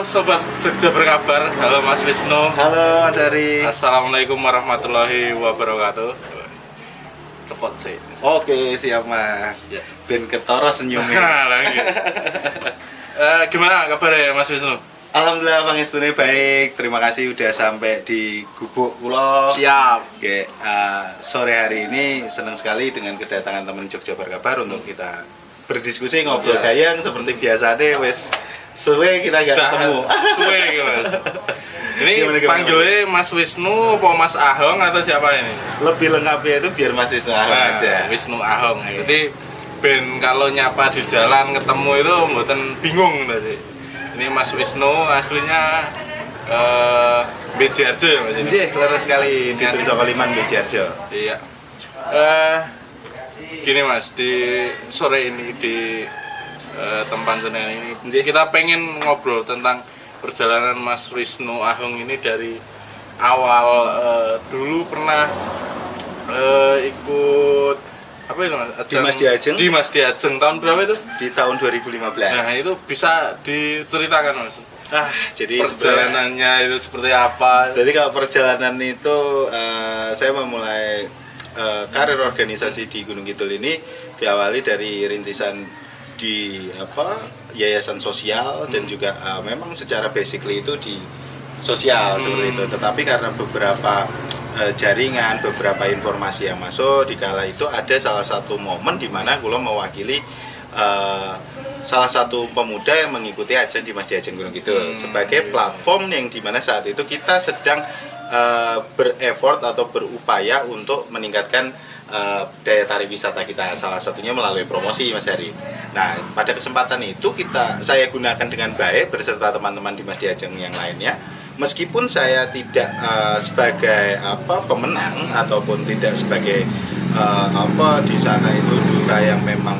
Sobat Jogja Berkabar, halo Mas Wisnu. Halo Mas Ari. Assalamualaikum warahmatullahi wabarakatuh. Cepet sih. Oke, siap Mas. Ya. Ben ketara senyumnya. Nah, lagi. Gimana kabarnya Mas Wisnu? Alhamdulillah pangestune baik. Terima kasih udah sampai di gubuk kula. Siap. Oke, sore hari ini senang sekali dengan kedatangan teman Jogja Berkabar untuk kita berdiskusi ngobrol gayang seperti biasa deh wes suwe kita nggak ketemu. Suwe gitu, Mas. Ini Gimana? panggilnya Mas Wisnu apa Mas Ahong atau siapa ini? Lebih lengkapnya itu biar Mas Wisnu Ahong aja. Wisnu Ahong. Ayo. Jadi ben kalau nyapa di jalan ketemu itu mboten bingung tadi. Ini Mas Wisnu aslinya BJ Arjo ya Mas. Nggih, leres sekali di Dusun Jokoliman BJ Arjo. Iya. Gini Mas, di sore ini di tempat jenengan ini kita pengen ngobrol tentang perjalanan Mas Wisnu Ahong ini dari awal dulu pernah ikut apa itu Mas? Di Mas Diajeng tahun berapa itu? Di tahun 2015. Nah, itu bisa diceritakan Mas. Jadi Perjalanannya itu seperti apa? Jadi kalau perjalanan itu saya memulai karir organisasi di Gunung Kidul ini diawali dari rintisan di yayasan sosial dan juga memang secara basically itu di sosial seperti itu. Tetapi karena beberapa jaringan, beberapa informasi yang masuk di kala itu ada salah satu momen di mana kula mewakili salah satu pemuda yang mengikuti ajan di Mas Diajeng Gunung Kidul sebagai platform yang dimana saat itu kita sedang bereffort atau berupaya untuk meningkatkan daya tarik wisata kita, salah satunya melalui promosi Mas Hari. Nah, pada kesempatan itu saya gunakan dengan baik beserta teman-teman di Mas Diajeng yang lainnya. Meskipun saya tidak sebagai pemenang ataupun tidak sebagai di sana itu juga yang memang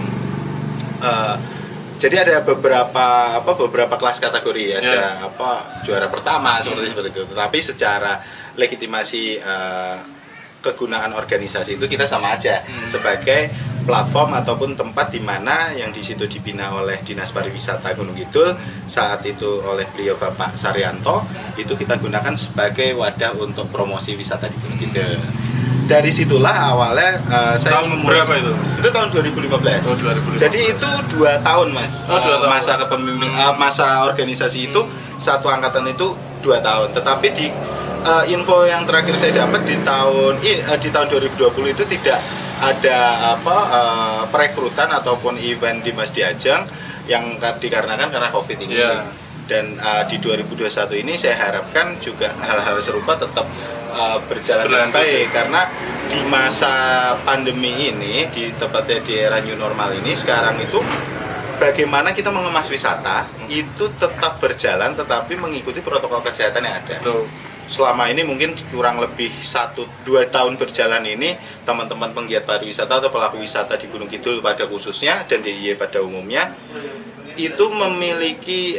jadi ada beberapa kelas kategori, ada juara pertama seperti itu. Tetapi secara legitimasi kegunaan organisasi itu kita sama aja sebagai platform ataupun tempat di mana yang di situ dibina oleh Dinas Pariwisata Gunung Kidul saat itu oleh beliau Bapak Saryanto, itu kita gunakan sebagai wadah untuk promosi wisata di Gunung Kidul. Dari situlah awalnya saya tahun berapa itu? Itu tahun 2015. Oh, 2015. Jadi itu 2 tahun Mas. 2 tahun. Masa kepemimpinan masa organisasi itu satu angkatan itu 2 tahun. Tetapi di info yang terakhir saya dapat di tahun 2020 itu tidak ada perekrutan ataupun event di Mas Diajeng yang dikarenakan karena Covid ini. Yeah. Dan di 2021 ini saya harapkan juga hal-hal serupa tetap berjalan dengan baik, karena di masa pandemi ini, tepatnya di era new normal ini sekarang itu bagaimana kita mengemas wisata itu tetap berjalan tetapi mengikuti protokol kesehatan yang ada. Betul. Selama ini mungkin kurang lebih 1-2 tahun berjalan ini, teman-teman penggiat pariwisata atau pelaku wisata di Gunung Kidul pada khususnya dan DIY pada umumnya itu memiliki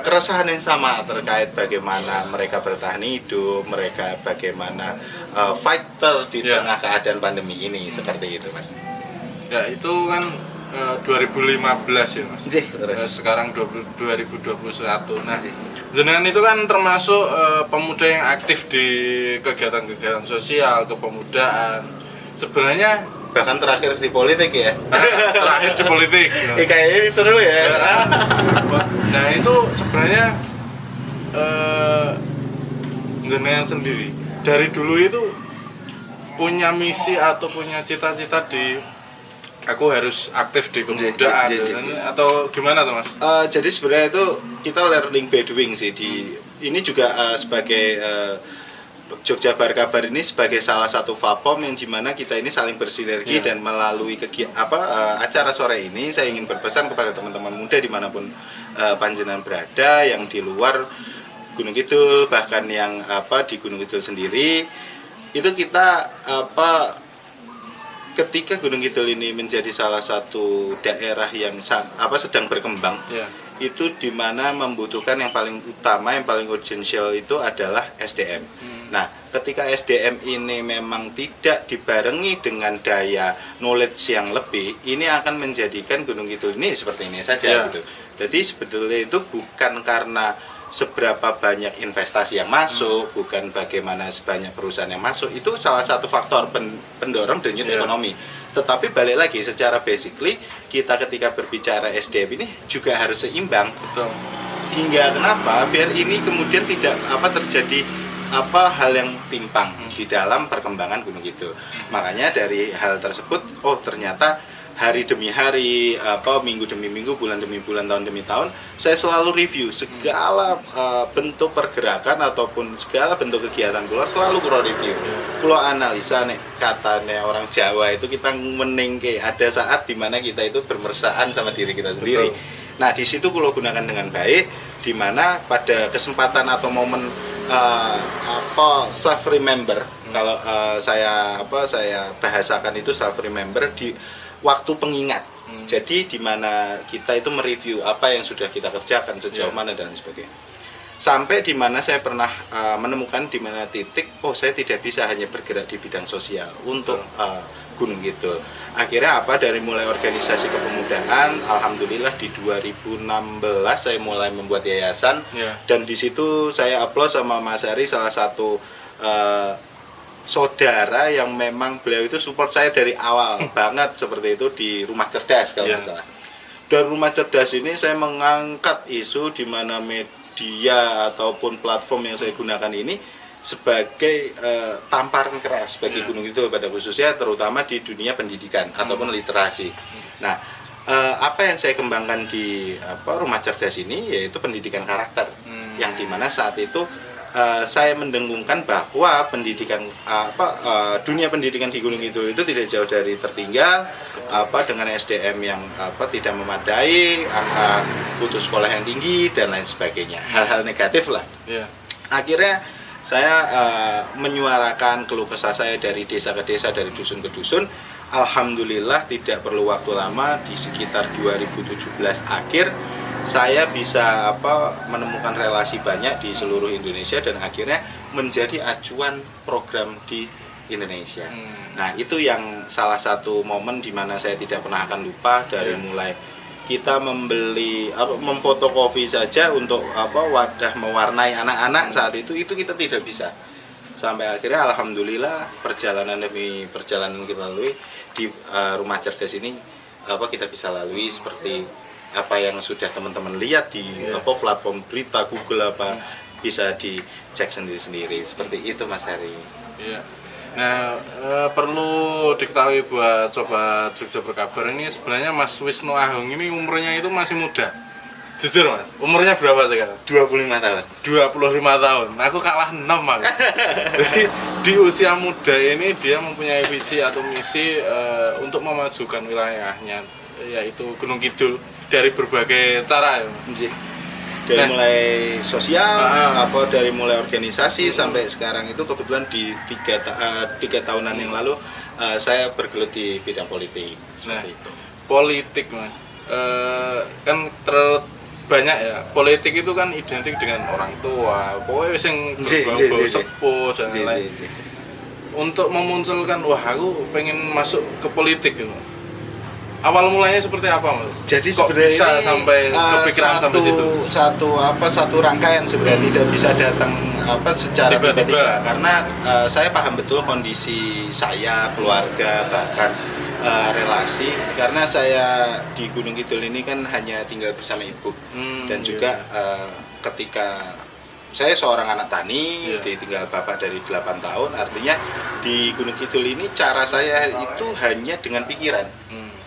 keresahan yang sama terkait bagaimana mereka bertahan hidup, mereka bagaimana fighter di tengah keadaan pandemi ini, seperti itu Mas. Ya, itu kan 2015 ya Mas. Sekarang 2021. Nah, jenengan itu kan termasuk pemuda yang aktif di kegiatan-kegiatan sosial, kepemudaan. Sebenarnya bahkan terakhir di politik ya. Terakhir di politik. Kayaknya ini seru ya. Nah, itu sebenarnya jenengan sendiri dari dulu itu punya misi atau punya cita-cita di aku harus aktif di kepemudaan atau gimana tuh Mas? Jadi sebenarnya itu kita learning by doing sih ini juga sebagai Jogja Berkabar ini sebagai salah satu platform yang dimana kita ini saling bersinergi dan melalui acara sore ini saya ingin berpesan kepada teman-teman muda dimanapun panjenengan berada, yang di luar Gunung Kidul bahkan yang di Gunung Kidul sendiri, itu kita ketika Gunung Kidul ini menjadi salah satu daerah yang sedang berkembang, itu dimana membutuhkan yang paling utama, yang paling urgensial itu adalah SDM. Nah, ketika SDM ini memang tidak dibarengi dengan daya knowledge yang lebih, ini akan menjadikan Gunung Kidul ini seperti ini saja gitu. Jadi sebetulnya itu bukan karena seberapa banyak investasi yang masuk, bukan bagaimana sebanyak perusahaan yang masuk. Itu salah satu faktor pendorong denyut ekonomi. Tetapi balik lagi, secara basically kita ketika berbicara SDM ini juga harus seimbang. Betul. Hingga kenapa? Biar ini kemudian tidak terjadi hal yang timpang di dalam perkembangan Gunung Kidul. Makanya dari hal tersebut, ternyata hari demi hari, minggu demi minggu, bulan demi bulan, tahun demi tahun, saya selalu review segala bentuk pergerakan ataupun segala bentuk kegiatan kula, selalu kula review. Kula analisa nih, katanya orang Jawa itu kita menengke, ada saat dimana kita itu bermesraan sama diri kita sendiri. Betul. Nah, di situ kula gunakan dengan baik, di mana pada kesempatan atau momen self remember, kalau saya bahasakan itu self remember di waktu pengingat. Jadi di mana kita itu mereview apa yang sudah kita kerjakan sejauh mana dan sebagainya. Sampai di mana saya pernah menemukan di mana titik saya tidak bisa hanya bergerak di bidang sosial untuk Gunung Kidul. Akhirnya dari mulai organisasi kepemudaan, alhamdulillah di 2016 saya mulai membuat yayasan, dan di situ saya upload sama Mas Ari, salah satu saudara yang memang beliau itu support saya dari awal banget seperti itu di Rumah Cerdas kalau nggak salah. Dan Rumah Cerdas ini saya mengangkat isu di mana media ataupun platform yang saya gunakan ini sebagai tamparan keras bagi Gunung Kidul pada khususnya, terutama di dunia pendidikan ataupun literasi. Nah, apa yang saya kembangkan di Rumah Cerdas ini yaitu pendidikan karakter, yang dimana saat itu saya mendengungkan bahwa pendidikan dunia pendidikan di Gunung Kidul itu tidak jauh dari tertinggal, dengan SDM yang tidak memadai, angka putus sekolah yang tinggi dan lain sebagainya, hal-hal negatif lah. Akhirnya saya menyuarakan keluh kesah saya dari desa ke desa, dari dusun ke dusun. Alhamdulillah tidak perlu waktu lama, di sekitar 2017 akhir saya bisa menemukan relasi banyak di seluruh Indonesia dan akhirnya menjadi acuan program di Indonesia. Nah, itu yang salah satu momen di mana saya tidak pernah akan lupa, dari mulai kita membeli memfotokopi saja untuk wadah mewarnai anak-anak saat itu kita tidak bisa. Sampai akhirnya alhamdulillah perjalanan demi perjalanan kita lalui di Rumah Cerdas ini kita bisa lalui seperti apa yang sudah teman-teman lihat di platform berita Google, bisa dicek sendiri-sendiri seperti itu, Mas Heri. Nah, perlu diketahui buat Sobat Jogja Berkabar, ini sebenarnya Mas Wisnu Ahung ini umurnya itu masih muda. Jujur Mas, umurnya berapa sekarang? 25 tahun. 25 tahun. Aku kalah 6 Mas. Jadi di usia muda ini dia mempunyai visi atau misi untuk memajukan wilayahnya, yaitu Gunung Kidul, dari berbagai cara ya. Dari mulai sosial, dari mulai organisasi sampai sekarang itu kebetulan di 3 tahunan yang lalu saya bergelut di bidang politik seperti itu. Politik Mas, kan banyak ya. Politik itu kan identik dengan orang tua, pokoknya yang berbau sepuh dan lain-lain. Untuk memunculkan aku pengen masuk ke politik gitu. Awal mulanya seperti apa, Mas? Jadi kok sebenarnya bisa ini sampai kepikiran sampai situ? Satu rangkaian sebenarnya tidak bisa datang secara tiba-tiba, karena saya paham betul kondisi saya, keluarga, bahkan relasi, karena saya di Gunung Kidul ini kan hanya tinggal bersama ibu dan juga ketika saya seorang anak tani, ditinggal bapak dari 8 tahun, artinya di Gunung Kidul ini cara saya itu hanya dengan pikiran.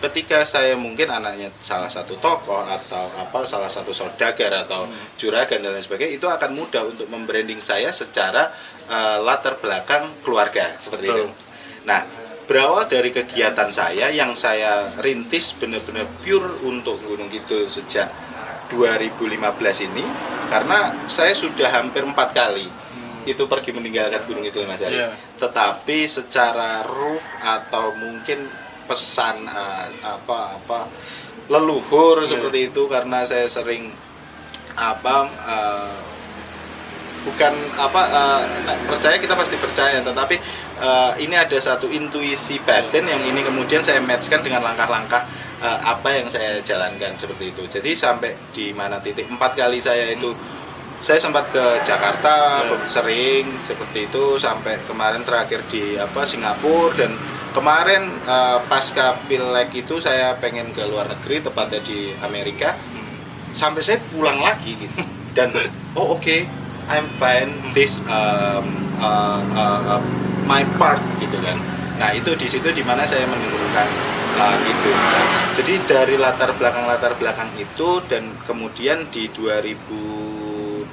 Ketika saya mungkin anaknya salah satu tokoh atau salah satu saudagar atau juragan dan lain sebagainya, itu akan mudah untuk membranding saya secara latar belakang keluarga seperti itu. Nah, berawal dari kegiatan saya yang saya rintis benar-benar pure untuk Gunung Kidul sejak 2015 ini, karena saya sudah hampir 4 kali itu pergi meninggalkan Gunung Kidul, Mas Ari. Tetapi secara ruh atau mungkin pesan leluhur seperti itu, karena saya sering percaya, kita pasti percaya, tetapi ini ada satu intuisi batin yang ini kemudian saya matchkan dengan langkah-langkah apa yang saya jalankan seperti itu. Jadi sampai di mana titik 4 kali saya itu saya sempat ke Jakarta sering seperti itu, sampai kemarin terakhir di Singapura, dan kemarin pasca Pileg itu saya pengen ke luar negeri, tepatnya di Amerika. Sampai saya pulang lagi gitu. Dan okay, I'm fine, this my part gitu kan. Nah, itu di situ dimana saya menemukan itu. Nah, jadi dari latar belakang itu, dan kemudian di 2017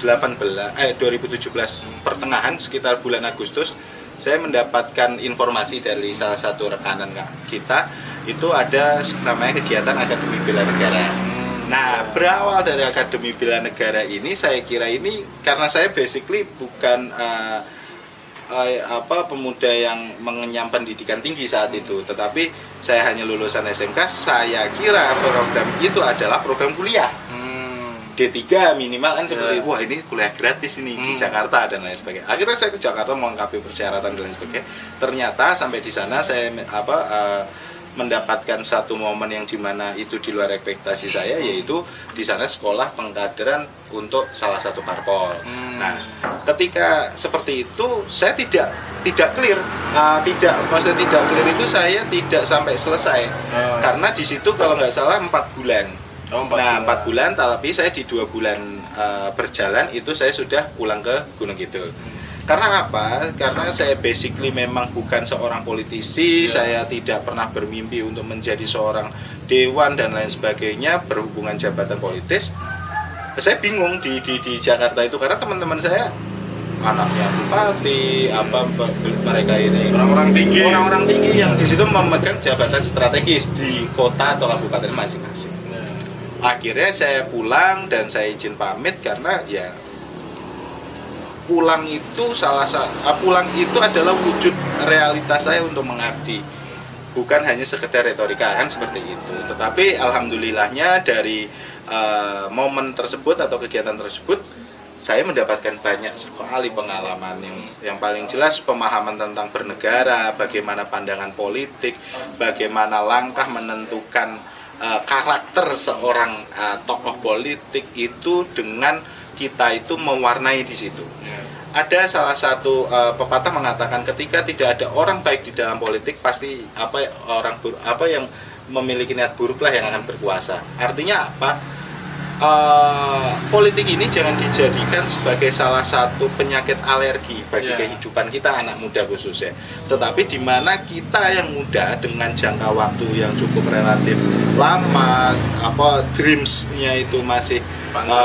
pertengahan sekitar bulan Agustus, saya mendapatkan informasi dari salah satu rekanan kita, itu ada namanya kegiatan Akademi Bela Negara. Nah, berawal dari Akademi Bela Negara ini, saya kira ini karena saya basically bukan pemuda yang mengenyam pendidikan tinggi saat itu, tetapi saya hanya lulusan SMK. Saya kira program itu adalah program kuliah D3 minimal kan, seperti wah ini kuliah gratis ini di Jakarta dan lain sebagainya. Akhirnya saya ke Jakarta melengkapi persyaratan dan lain sebagainya. Ternyata sampai di sana saya mendapatkan satu momen yang dimana itu di luar ekspektasi saya, yaitu di sana sekolah pengkaderan untuk salah satu parpol. Nah, ketika seperti itu saya tidak clear, maksudnya tidak clear itu saya tidak sampai selesai, karena di situ kalau nggak salah 4 bulan. 4 bulan, tapi saya di 2 bulan berjalan itu saya sudah pulang ke Gunung Kidul. Karena apa? Karena saya basically memang bukan seorang politisi, saya tidak pernah bermimpi untuk menjadi seorang dewan dan lain sebagainya, berhubungan jabatan politis. Saya bingung di Jakarta itu, karena teman-teman saya anaknya bupati, mereka ini orang-orang tinggi yang di situ memegang jabatan strategis di kota atau kabupaten masing-masing. Akhirnya saya pulang dan saya izin pamit, karena ya pulang itu adalah wujud realitas saya untuk mengabdi, bukan hanya sekedar retorika kan seperti itu. Tetapi alhamdulillahnya dari momen tersebut atau kegiatan tersebut, saya mendapatkan banyak sekali pengalaman yang paling jelas pemahaman tentang bernegara, bagaimana pandangan politik, bagaimana langkah menentukan karakter seorang tokoh politik itu, dengan kita itu mewarnai di situ. Ada salah satu pepatah mengatakan, ketika tidak ada orang baik di dalam politik, pasti yang memiliki niat buruk lah yang akan berkuasa. Artinya apa? Politik ini jangan dijadikan sebagai salah satu penyakit alergi bagi kehidupan kita anak muda khususnya. Tetapi di mana kita yang muda dengan jangka waktu yang cukup relatif lama, dreams-nya itu masih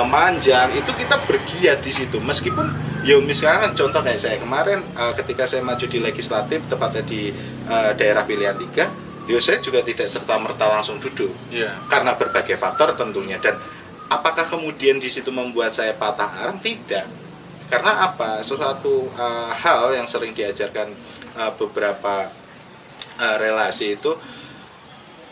panjang, itu kita bergiat di situ. Meskipun misalkan contoh kayak saya kemarin, ketika saya maju di legislatif, tepatnya di daerah pilihan 3, saya juga tidak serta-merta langsung duduk, karena berbagai faktor tentunya. Dan apakah kemudian di situ membuat saya patah arang? Tidak. Karena apa? Sesuatu hal yang sering diajarkan beberapa relasi itu,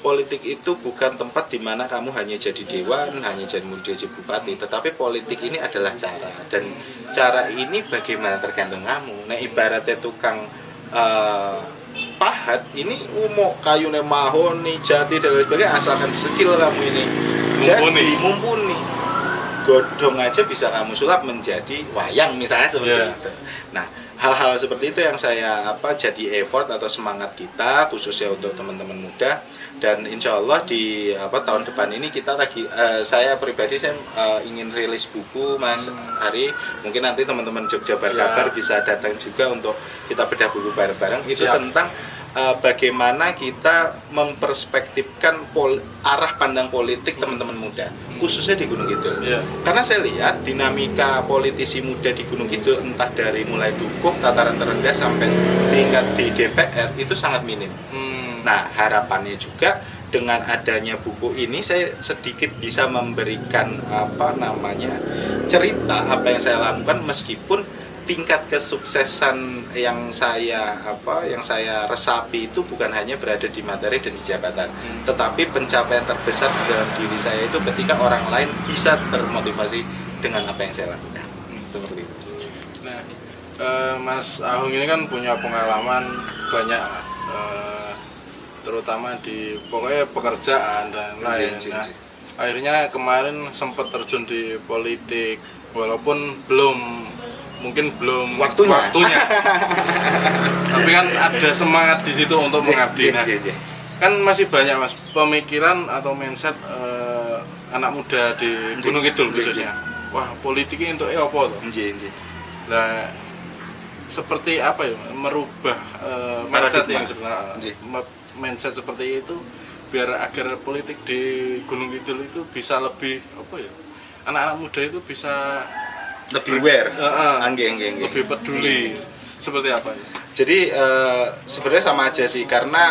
politik itu bukan tempat di mana kamu hanya jadi dewan, hanya jadi bupati, tetapi politik ini adalah cara, dan cara ini bagaimana tergantung kamu. Nah, ibaratnya tukang pahat ini kayunya mahoni, jati dan lain sebagainya, asalkan skill kamu ini mumpuni, godong aja bisa kamu sulap menjadi wayang misalnya seperti itu. Nah, hal-hal seperti itu yang saya jadi effort atau semangat kita khususnya untuk teman-teman muda. Dan insya Allah di tahun depan ini kita lagi saya pribadi ingin rilis buku, Mas Ari. Mungkin nanti teman-teman Jogja Berkabar bisa datang juga untuk kita bedah buku bareng-bareng. Itu tentang bagaimana kita memperspektifkan arah pandang politik teman-teman muda, khususnya di Gunung Kidul. Karena saya lihat dinamika politisi muda di Gunung Kidul, entah dari mulai dukuh tataran terendah sampai tingkat di DPR, itu sangat minim. Nah, harapannya juga dengan adanya buku ini, saya sedikit bisa memberikan cerita apa yang saya lakukan, meskipun tingkat kesuksesan yang saya resapi itu bukan hanya berada di materi dan di jabatan, tetapi pencapaian terbesar dalam diri saya itu ketika orang lain bisa termotivasi dengan apa yang saya lakukan. Seperti itu. Nah, Mas Ahung ini kan punya pengalaman banyak, terutama di pokoknya pekerjaan dan lain. Nah, akhirnya kemarin sempat terjun di politik walaupun mungkin belum waktunya. Tapi kan ada semangat di situ untuk mengabdi. Nah, kan masih banyak Mas pemikiran atau mindset anak muda di Gunung Kidul khususnya. Wah, politiknya untuk apa tuh? Nah, seperti apa ya merubah mindset yang sebenarnya mindset seperti itu biar agar politik di Gunung Kidul itu bisa lebih apa ya, anak-anak muda itu bisa lebih aware, lebih peduli. Seperti apa ya? Jadi sebenarnya sama aja sih, karena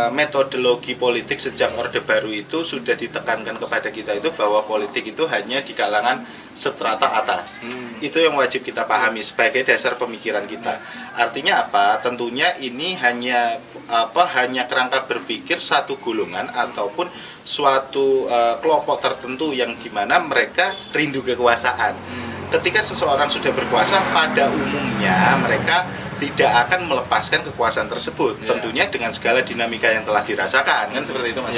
metodologi politik sejak Orde Baru itu sudah ditekankan kepada kita itu bahwa politik itu hanya di kalangan strata atas. Itu yang wajib kita pahami sebagai dasar pemikiran kita. Artinya apa? Tentunya ini hanya kerangka berpikir satu golongan ataupun suatu kelompok tertentu yang dimana mereka rindu kekuasaan. Ketika seseorang sudah berkuasa, pada umumnya mereka tidak akan melepaskan kekuasaan tersebut, tentunya dengan segala dinamika yang telah dirasakan, kan seperti itu Mas.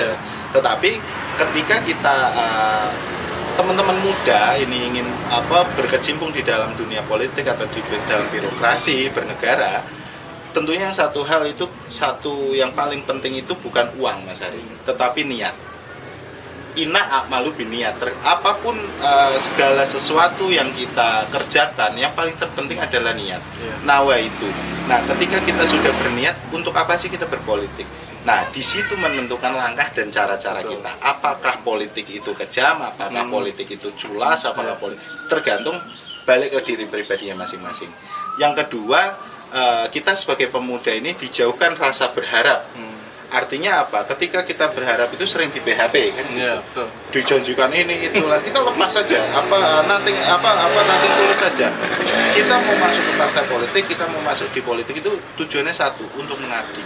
Tetapi ketika kita teman-teman muda ini ingin berkecimpung di dalam dunia politik atau di dalam birokrasi bernegara, tentunya satu hal itu, yang paling penting itu bukan uang Mas Hari, tetapi niat. Inna a'malu biniat. Apapun segala sesuatu yang kita kerjakan, yang paling terpenting adalah niat. Nawa itu. Nah, ketika kita sudah berniat, untuk apa sih kita berpolitik? Nah, di situ menentukan langkah dan cara-cara kita. Apakah politik itu kejam, apakah politik itu culas, apakah politik, tergantung balik ke diri pribadinya masing-masing. Yang kedua, kita sebagai pemuda ini dijauhkan rasa berharap. Artinya apa? Ketika kita berharap itu sering di PHP kan? Betul. Dijanjikan ini itulah, kita lepas saja. Nanti tulus saja. Kita mau masuk ke partai politik, kita mau masuk di politik itu tujuannya satu, untuk mengabdi.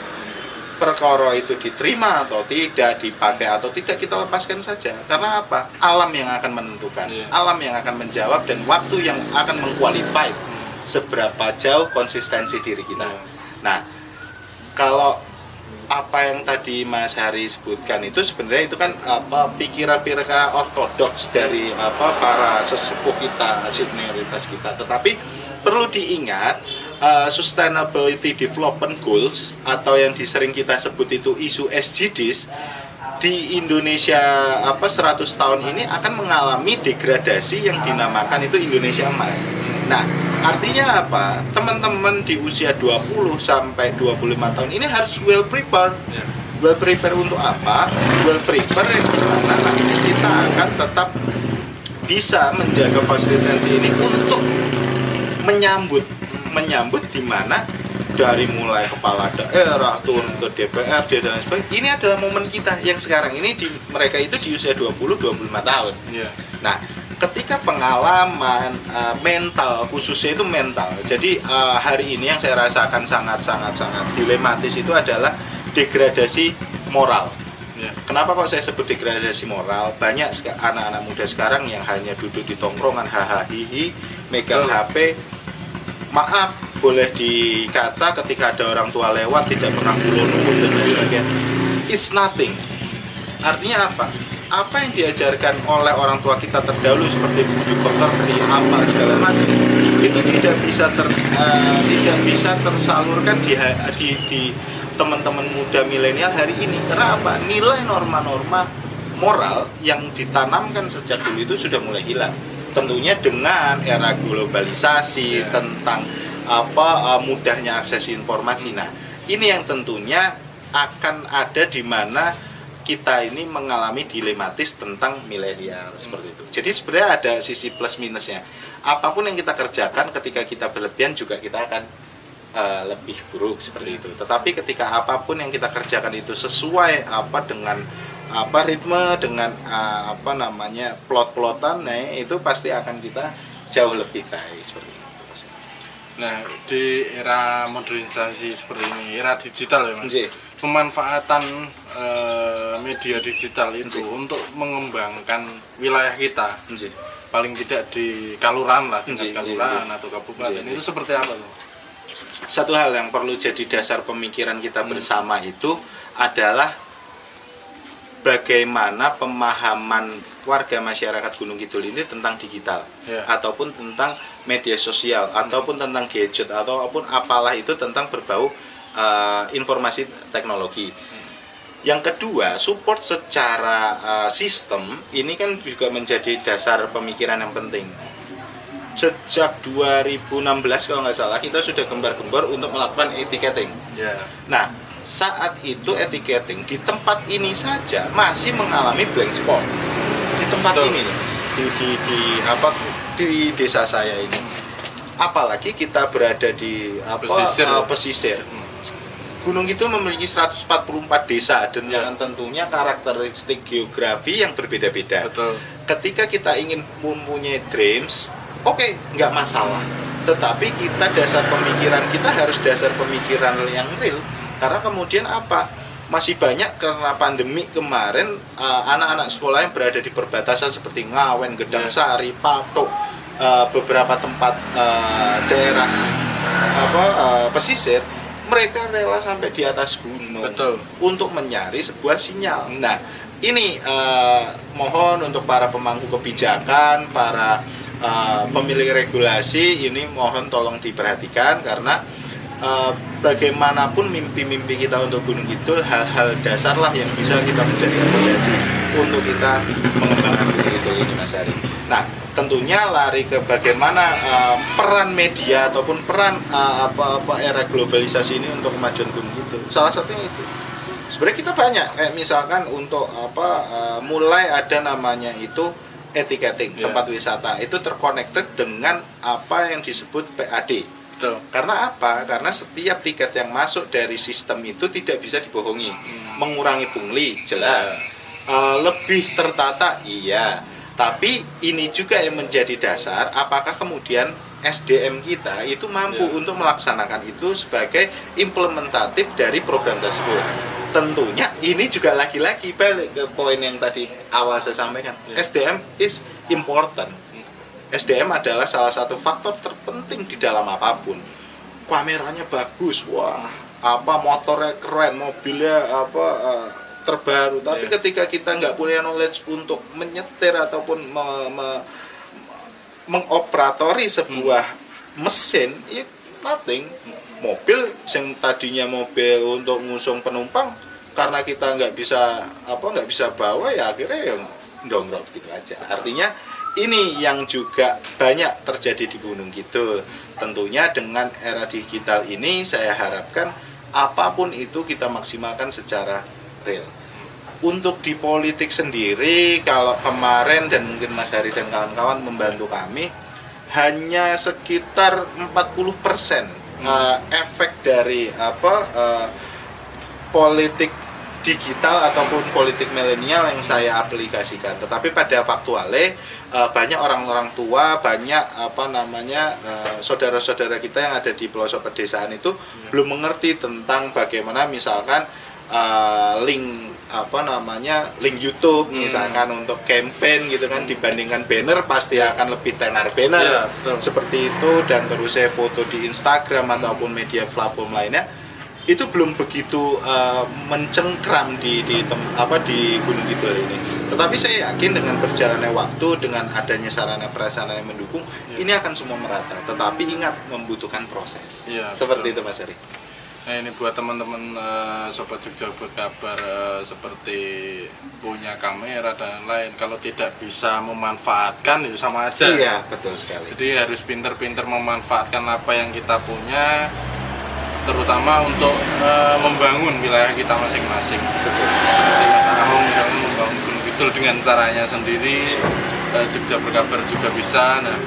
Perkara itu diterima atau tidak, dipakai atau tidak, kita lepaskan saja. Karena apa? Alam yang akan menentukan, alam yang akan menjawab, dan waktu yang akan mengqualify seberapa jauh konsistensi diri kita. Nah, kalau apa yang tadi Mas Hari sebutkan itu sebenarnya itu kan pikiran-pikiran ortodoks dari para sesepuh kita, senioritas kita. Tetapi perlu diingat, Sustainability Development Goals atau yang sering kita sebut itu isu SDGs di Indonesia 100 tahun ini akan mengalami degradasi yang dinamakan itu Indonesia Emas. Nah, artinya apa? Teman-teman di usia 20 sampai 25 tahun ini harus well prepared. Well prepared untuk apa? Well prepared yang dimana nanti kita akan tetap bisa menjaga konsistensi ini untuk menyambut di mana dari mulai kepala daerah turun ke DPRD dan lain sebagainya. Ini adalah momen kita yang sekarang ini mereka itu di usia 20-25 tahun. Nah, ketika pengalaman mental, khususnya itu mental. Jadi hari ini yang saya rasakan sangat dilematis itu adalah degradasi moral. Kenapa kok saya sebut degradasi moral? Banyak anak-anak muda sekarang yang hanya duduk di tongkrongan hahaha megang HP. Maaf, boleh dikata ketika ada orang tua lewat tidak pernah nunggu dan lain sebagainya. It's nothing. Artinya apa? Apa yang diajarkan oleh orang tua kita terdahulu seperti budi pekerti, apa segala macam itu tidak bisa tersalurkan di teman-teman muda milenial hari ini. Karena apa? Nilai norma-norma moral yang ditanamkan sejak dulu itu sudah mulai hilang. Tentunya dengan era globalisasi, tentang mudahnya akses informasi. Nah, ini yang tentunya akan ada di mana kita ini mengalami dilematis tentang milenial seperti itu. Jadi sebenarnya ada sisi plus minusnya. Apapun yang kita kerjakan ketika kita berlebihan juga kita akan lebih buruk seperti itu. Tetapi ketika apapun yang kita kerjakan itu sesuai dengan ritme, dengan plot-plotan, nah itu pasti akan kita jauh lebih baik seperti itu. Nah, di era modernisasi seperti ini, era digital ya Mas. Pemanfaatan media digital itu untuk mengembangkan wilayah kita. Paling tidak di Kalurahan lah, tingkat Kalurahan atau kabupaten itu seperti apa tuh? Satu hal yang perlu jadi dasar pemikiran kita bersama itu adalah bagaimana pemahaman warga masyarakat Gunung Kidul ini tentang digital, ataupun tentang media sosial, ataupun tentang gadget, ataupun apalah itu tentang berbau informasi teknologi. Yang kedua, support secara sistem ini kan juga menjadi dasar pemikiran yang penting. Sejak 2016 kalau nggak salah kita sudah gembar-gembar untuk melakukan etiqueting. Nah, saat itu etiqueting di tempat ini saja masih mengalami blank spot. Di tempat ini, di desa saya ini. Apalagi kita berada di pesisir. Gunung itu memiliki 144 desa dan yang tentunya karakteristik geografi yang berbeda-beda. Ketika kita ingin mempunyai dreams, oke, nggak masalah. Tetapi kita dasar pemikiran kita harus dasar pemikiran yang real. Karena kemudian apa? Masih banyak karena pandemi kemarin anak-anak sekolah yang berada di perbatasan seperti Ngawen, Gedang Sari, Patok, beberapa tempat daerah pesisir, mereka rela sampai di atas gunung untuk mencari sebuah sinyal. Nah, ini mohon untuk para pemangku kebijakan, para pemilik regulasi, ini mohon tolong diperhatikan karena bagaimanapun mimpi-mimpi kita untuk Gunung Kidul, hal-hal dasar lah yang bisa kita menjadi fondasi untuk kita mengembangkan Gunung Kidul ini, Mas Ari. Nah, tentunya lari ke bagaimana peran media ataupun peran era globalisasi ini untuk kemajuan Gunung Kidul. Salah satunya itu. Sebenarnya kita banyak, misalkan untuk mulai ada namanya itu etiqueting, tempat wisata itu terconnected dengan apa yang disebut PAD. Karena apa? Karena setiap tiket yang masuk dari sistem itu tidak bisa dibohongi. Mengurangi pungli, jelas. Lebih tertata, iya. Tapi ini juga yang menjadi dasar apakah kemudian SDM kita itu mampu untuk melaksanakan itu sebagai implementatif dari program tersebut. Tentunya ini juga lagi-lagi balik ke poin yang tadi awal saya sampaikan. SDM is important. SDM adalah salah satu faktor terpenting di dalam apapun. Kameranya bagus, wah, motornya keren, mobilnya terbaru. Tapi ketika kita nggak punya knowledge untuk menyetir ataupun mengoperatori sebuah mesin, nothing. Mobil yang tadinya mobil untuk ngusung penumpang, karena kita nggak bisa bawa, ya akhirnya yang dongkrok gitu aja. Artinya ini yang juga banyak terjadi di Gunung Kidul. Tentunya dengan era digital ini saya harapkan apapun itu kita maksimalkan secara real. Untuk di politik sendiri, kalau kemarin dan mungkin Mas Hari dan kawan-kawan membantu kami, hanya sekitar 40% efek dari politik digital ataupun politik milenial yang saya aplikasikan. Tetapi pada faktualnya banyak orang-orang tua, banyak saudara-saudara kita yang ada di pelosok pedesaan itu belum mengerti tentang bagaimana misalkan link YouTube misalkan untuk campaign gitu kan, dibandingkan banner pasti akan lebih tenar banner seperti itu, dan terus saya foto di Instagram ataupun media platform lainnya itu belum begitu mencengkram di Gunung Kidul ini. Tetapi saya yakin dengan berjalannya waktu, dengan adanya sarana prasarana yang mendukung, ini akan semua merata. Tetapi ingat, membutuhkan proses. Seperti itu, Mas Ari. Nah, ini buat teman-teman Sobat Jogja Berkabar, seperti punya kamera dan lain, kalau tidak bisa memanfaatkan itu sama aja. Iya, betul sekali. Jadi harus pinter-pinter memanfaatkan apa yang kita punya, terutama untuk membangun wilayah kita masing-masing. Seperti Mas Ahong misalnya membangun Gunung Kidul dengan caranya sendiri, Jogja Berkabar juga bisa. Nah,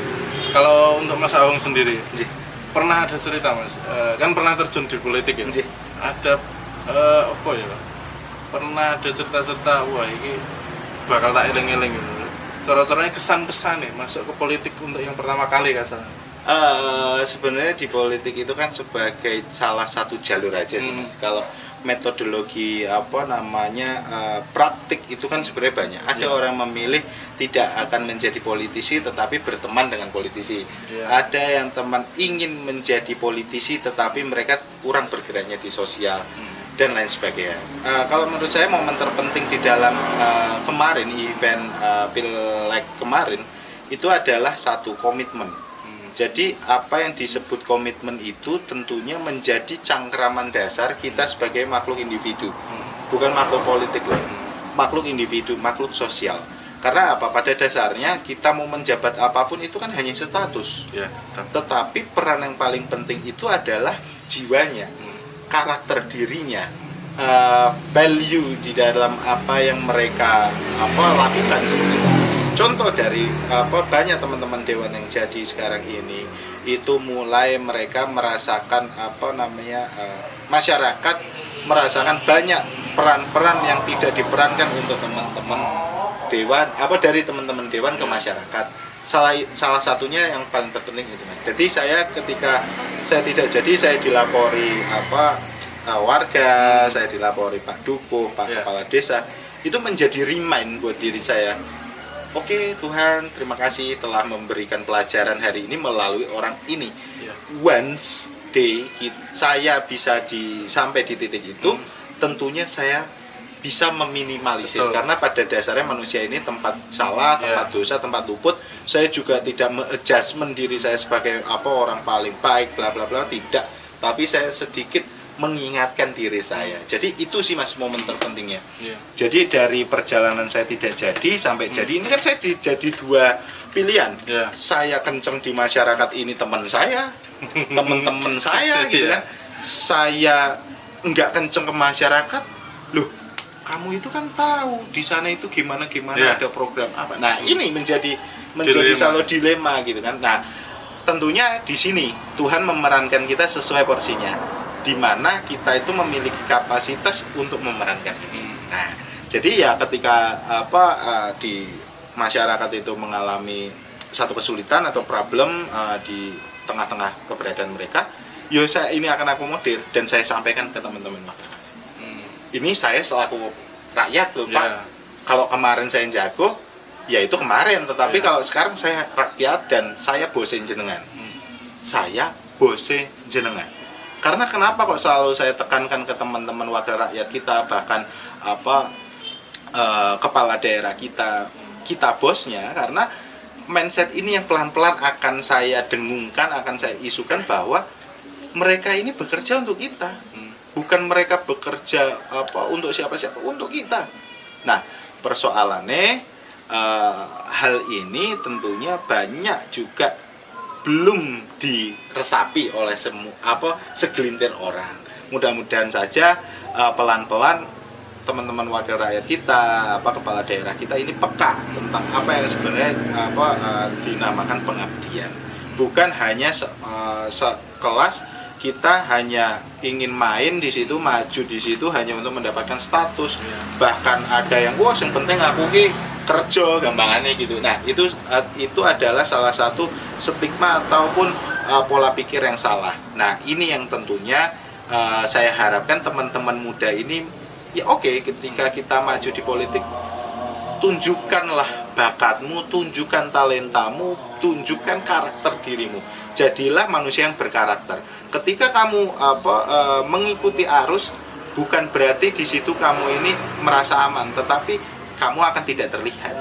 kalau untuk Mas Ahong sendiri, pernah ada cerita Mas, kan pernah terjun di politik ya? Ada pernah ada cerita-cerita, wah ini bakal tak eling-eling gitu. Cara-caranya kesan-pesan nih masuk ke politik untuk yang pertama kali kasar. Sebenarnya di politik itu kan sebagai salah satu jalur aja sih Mas. Kalau metodologi praktik itu kan sebenarnya banyak. Ada orang memilih tidak akan menjadi politisi tetapi berteman dengan politisi. Ada yang ingin menjadi politisi tetapi mereka kurang bergeraknya di sosial. dan lain sebagainya. Kalau menurut saya momen terpenting di dalam kemarin event Pileg kemarin itu adalah satu komitmen. Jadi apa yang disebut komitmen itu tentunya menjadi cangkraman dasar kita sebagai makhluk individu, bukan makhluk politik loh, makhluk individu, makhluk sosial. Karena apa? Pada dasarnya kita mau menjabat apapun itu kan hanya status. Ya, tetapi peran yang paling penting itu adalah jiwanya, karakter dirinya, value di dalam apa yang mereka lakukan seperti itu. Contoh dari banyak teman-teman dewan yang jadi sekarang ini itu mulai mereka merasakan masyarakat merasakan banyak peran-peran yang tidak diperankan untuk teman-teman dewan dari teman-teman dewan ke masyarakat. Salah satunya yang paling terpenting itu, Mas. Jadi saya ketika saya tidak jadi, saya dilapori warga, saya dilapori Pak Dukuh, Pak Kepala Desa, itu menjadi remind buat diri saya. Oke, Tuhan, terima kasih telah memberikan pelajaran hari ini melalui orang ini. Once day saya bisa sampai di titik itu, tentunya saya bisa meminimalisir. Betul. Karena pada dasarnya manusia ini tempat salah, tempat dosa, tempat luput. Saya juga tidak me-adjustment diri saya sebagai orang paling baik, bla bla bla, tidak. Tapi saya sedikit mengingatkan diri saya. Jadi itu sih Mas momen terpentingnya. Jadi dari perjalanan saya tidak jadi sampai jadi, ini kan saya jadi dua pilihan. Saya kenceng di masyarakat, ini teman saya, teman-teman saya gitu kan. Saya enggak kenceng ke masyarakat. Loh, kamu itu kan tahu di sana itu gimana ada program apa. Nah, ini menjadi selalu dilema gitu kan. Nah, tentunya di sini Tuhan memerankan kita sesuai porsinya, di mana kita itu memiliki kapasitas untuk memerankan ini. Nah, jadi ya ketika di masyarakat itu mengalami satu kesulitan atau problem di tengah-tengah keberadaan mereka, saya ini akan akomodir dan saya sampaikan ke teman-teman. Ini saya selaku rakyat loh, Pak. Kalau kemarin saya jago, ya itu kemarin. Tetapi kalau sekarang saya rakyat dan saya bosen jenengan. Saya bosen jenengan. Karena kenapa kok selalu saya tekankan ke teman-teman wakil rakyat kita, bahkan kepala daerah kita bosnya, karena mindset ini yang pelan-pelan akan saya dengungkan, akan saya isukan bahwa mereka ini bekerja untuk kita. Bukan mereka bekerja untuk siapa-siapa, untuk kita. Nah, persoalannya hal ini tentunya banyak juga belum diresapi oleh segelintir orang. Mudah-mudahan saja pelan-pelan teman-teman wakil rakyat kita, kepala daerah kita ini peka tentang apa yang sebenarnya dinamakan pengabdian. Bukan hanya sekelas kita hanya ingin main di situ, maju di situ hanya untuk mendapatkan status. Bahkan ada yang yang penting aku kerja gampangannya gitu. Nah, itu adalah salah satu stigma ataupun pola pikir yang salah. Nah, ini yang tentunya saya harapkan teman-teman muda ini ketika kita maju di politik, tunjukkanlah bakatmu, tunjukkan talentamu, tunjukkan karakter dirimu. Jadilah manusia yang berkarakter. Ketika kamu mengikuti arus, bukan berarti di situ kamu ini merasa aman, tetapi kamu akan tidak terlihat.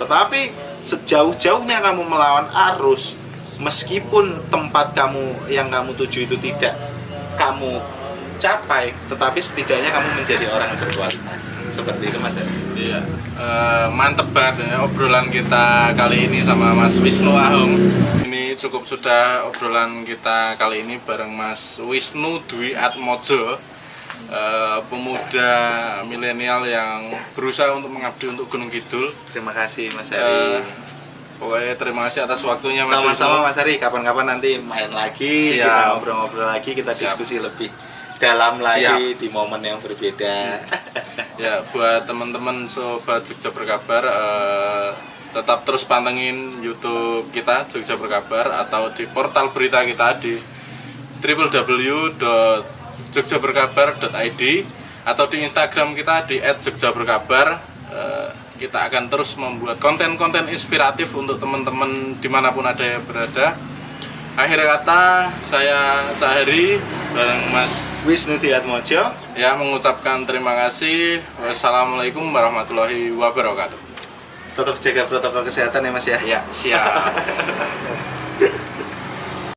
Tetapi sejauh-jauhnya kamu melawan arus, meskipun tempat yang kamu tuju itu tidak kamu capai, tetapi setidaknya kamu menjadi orang yang berkualitas. Seperti itu, Mas. Iya, mantep banget ya obrolan kita kali ini sama Mas Wisnu Ahung. Ini cukup sudah obrolan kita kali ini bareng Mas Wisnu Dwi Atmojo, pemuda milenial yang berusaha untuk mengabdi untuk Gunung Kidul. Terima kasih, Mas Ari. Pokoknya terima kasih atas waktunya, Mas. Sama-sama, Mas Ari. Kapan-kapan nanti main lagi, kita ngobrol-ngobrol lagi, kita diskusi lebih dalam lagi di momen yang berbeda. Ya, buat teman-teman sobat Jogja Berkabar, tetap terus pantengin YouTube kita Jogja Berkabar atau di portal berita kita di www.jogjaberkabar.id atau di Instagram kita di @jogjaberkabar. Kita akan terus membuat konten-konten inspiratif untuk teman-teman dimanapun ada yang berada. Akhir kata, saya Cak Hari bareng Mas Wisnu Diatmojo. Ya, mengucapkan terima kasih. Wassalamualaikum warahmatullahi wabarakatuh. Tetap jaga protokol kesehatan ya Mas ya. Ya, siap.